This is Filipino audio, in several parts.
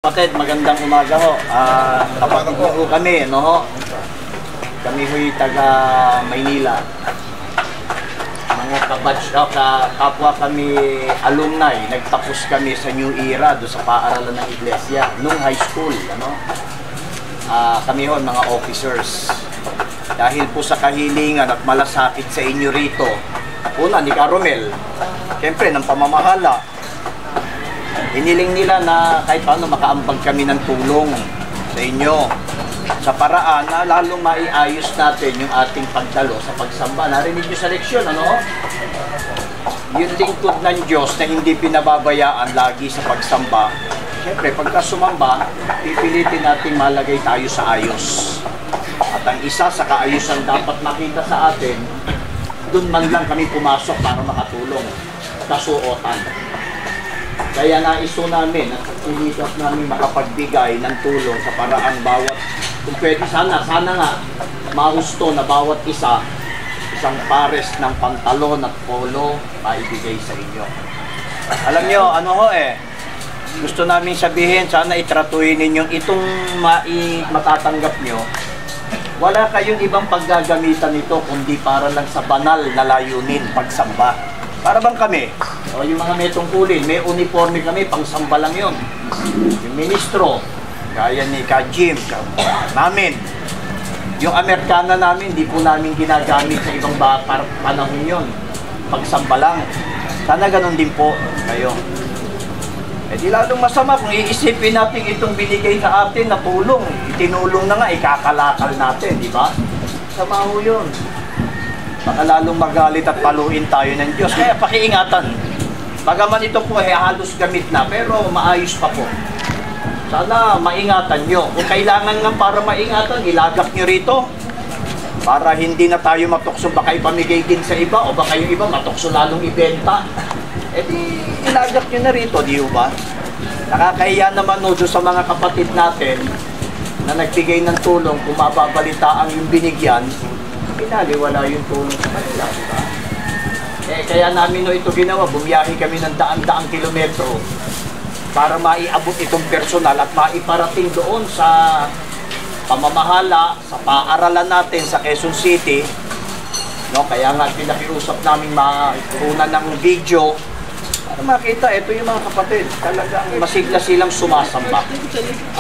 Kapatid, magandang umaga ho. Kapatid ho kami, no ho? Kami ho'y taga Maynila. Mga kabatch, kapwa kami alumni, nagtapos kami sa New Era doon sa paaralan ng iglesia, nung high school, ano? Kami ho, mga officers. Dahil po sa kahilingan at malasakit sa inyo rito, una ni Caromel, siyempre ng pamamahala, hiniling nila na kahit paano makaambag kami ng tulong sa inyo sa paraan na lalong maiayos natin yung ating pagdalo sa pagsamba. Narinig nyo sa leksyon, ano? Yung lingkod ng Diyos na hindi pinababayaan lagi sa pagsamba. Siyempre, pagka sumamba, pipilitin natin malagay tayo sa ayos. At ang isa sa kaayusan dapat makita sa atin, doon man lang kami pumasok para makatulong. Kasuotan. Kaya naiso namin at pilitas namin makapagbigay ng tulong sa paraang bawat, kung pwede sana nga, mahusto na bawat isang pares ng pantalon at polo maibigay sa inyo. Alam nyo, ano ho gusto namin sabihin, sana itratuhin ninyong itong matatanggap nyo. Wala kayong ibang paggagamitan nito kundi para lang sa banal na layunin, pagsamba. Para bang kami, o yung mga may tungkulin, may uniforme kami, pang samba lang yun. Yung ministro, kaya ni Ka Jim, namin. Yung Amerikana namin, di po namin ginagamit sa ibang panahon yun. Pagsamba lang. Sana ganun din po kayo. Di lalong masama kung iisipin natin itong binigay sa atin na tulong. Itinulong na nga, ikakalakal natin, di ba? Sama ho yun. Baka lalong magalit at paluin tayo ng Diyos. Kaya pakiingatan. Bagaman ito po halos gamit na, pero maayos pa po. Sana maingatan nyo. Kung kailangan nga para maingatan, ilagak nyo rito. Para hindi na tayo matukso, baka ipamigay din sa iba, o baka yung iba matukso lalong ibenta. Di ilagak nyo na rito, di ba? Nakakahiya naman no sa mga kapatid natin na nagbigay ng tulong, kung mababalitaan yung binigyan, pinaliwala yung tulong sa kanila, diba? Kaya namin no ito ginawa, bumiyahe kami ng daan-daang kilometro para maiabot itong personal at maiparating doon sa pamamahala, sa paaralan natin sa Quezon City. No, kaya nga pinakiusap namin makunan ng video para makita, ito yung mga kapatid, talagang masigla silang sumasamba.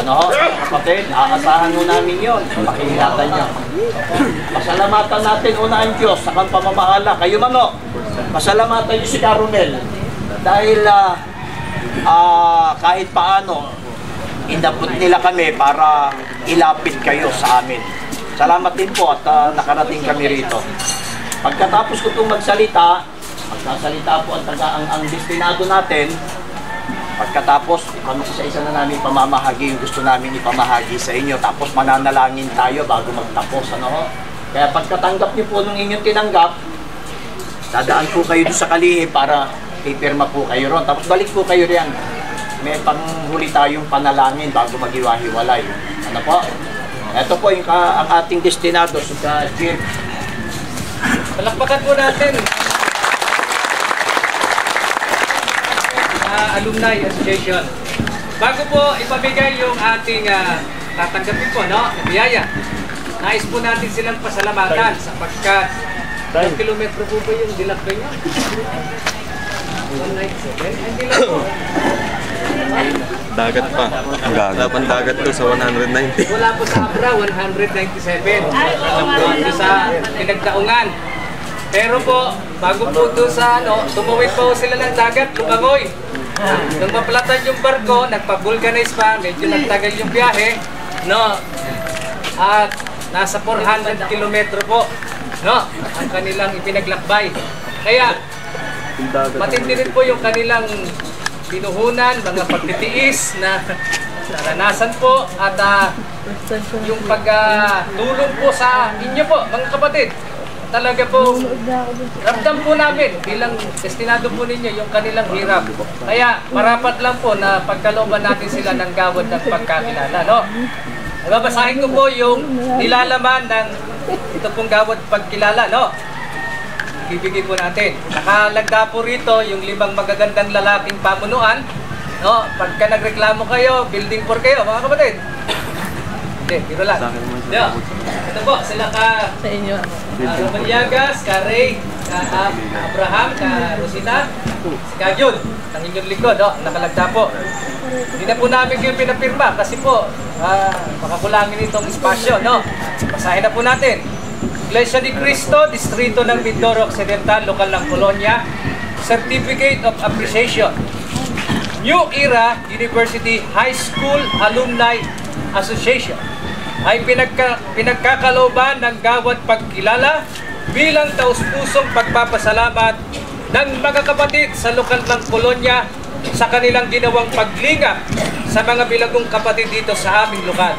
Ano, kapatid, aasahan mo namin yun, makikilatan nyo. Pasalamatan natin una ang Diyos sa kang pamamahala. Kayo man o, pasalamatan nyo si Caromel dahil kahit paano, inabot nila kami para ilapit kayo sa amin. Salamat din po at nakarating kami rito. Pagkatapos ko itong magsasalita po ang destinado natin. Pagkatapos, isa-isa na namin pamamahagi yung gusto namin ipamahagi sa inyo. Tapos mananalangin tayo bago magtapos. Ano? Kaya pagkatanggap niyo po nung inyong tinanggap, dadaan po kayo doon sa kalihi para pipirma po kayo ron. Tapos balik po kayo riyan. May panghuli tayong panalangin bago maghiwa-hiwalay. Ano po? Ito po yung ang ating destinado, si Ka Jim. Palakpakan po natin. Alumni Association. Bago po ipamigay yung ating tatanggapin po, no? Biyaya. Nais po natin silang pasalamatan sapagkat 1 kilometro po ba yung dilakbay nyo? 197? Hindi lang po. Dagat pa. Wala pang dagat to sa 190. Wala po sa Abra, 197. Doon sa pinagdaungan. Pero po, bago po doon sa tumawid po sila ng dagat, lumangoy. Nung mapalatan yung barko, nagpa-vulcanize pa, medyo nagtagal yung biyahe, no? At nasa 400 kilometro po, no? Ang kanilang ipinaglakbay. Kaya, matindi rin po yung kanilang pinuhunan, mga pagtitiis na naranasan po at yung pagtulong po sa inyo po, mga kapatid. Talaga po, ramdam po namin bilang destinado po ninyo yung kanilang hirap. Kaya marapat lang po na pagkalooban natin sila ng gawad at pagkakilala, no? Babasahin ko po yung nilalaman ng ito pong gawad pagkilala, no? Bibigay po natin. Nakalagda po rito yung 5 magagandang lalaking pamunuan no, pagka nagreklamo kayo, building 4 kayo, mga kapatid. Hindi, biro lang. Yeah. Ito po, sila ka Sa inyo. Romaliagas, ka Ray, ka Abraham, ka Rosita, si ka Jun, ang inyong likod, nakalagda po. Hindi na po namin kayo pinapirma kasi po, makakulangin itong espasyo, no? Basahin na po natin. Iglesia ni Cristo, Distrito ng Mindoro Occidental, Lokal ng Colonia, Certificate of Appreciation. New Era University High School Alumni Association ay pinagkakalooban ng gawad pagkilala bilang taus-pusong pagpapasalamat ng mga kapatid sa lokal ng Colonia sa kanilang ginawang paglingap sa mga bilagong kapatid dito sa aming lugar.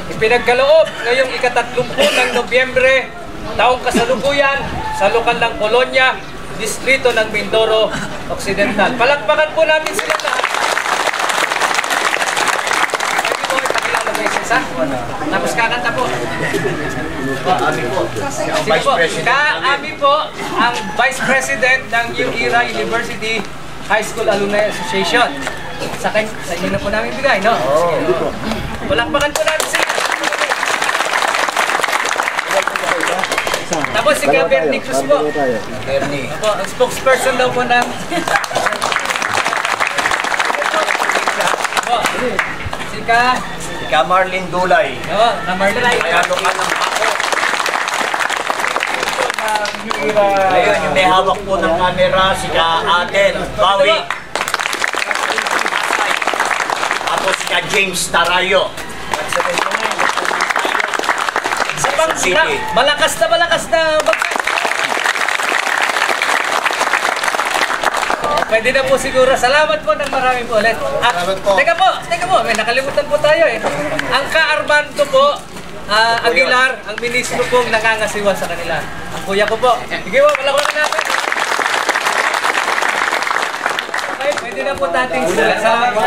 Ipinagkaloob ngayong ika-30 ng Nobyembre, taong kasalukuyan sa lokal ng Colonia, Distrito ng Mindoro Occidental. Palakpakan po natin sila lahat. Pwede po ipakilala mo yung isa? Tapos kakanta po. Ami po. Sige po, Ka-Ami po ang Vice President ng New Era University High School Alumni Association. Sa inyo na po namin bigay, no? Sige. Palakpakan po natin sila. Tapos si Bernie Cruz po. Bernie. Opo, ang spokesperson daw po ng... Opo, si Ika Marlene Dulay. na Marlene. Kaya lokal ng Paco. Ayun, yung may hawak po ng camera, si Ka Adel Bawi. Tapos si Ka James Tarayo. Malakas na pwede na po siguro. Salamat po ng marami po ulit. At, teka po, may nakalimutan po tayo eh. Ang Ka-Armando po, Aguilar, ang ministro pong nangangasiwa sa kanila. Ang kuya ko po. Sige po, palakpakan natin. Okay, pwede na po natin sila. Salamat po.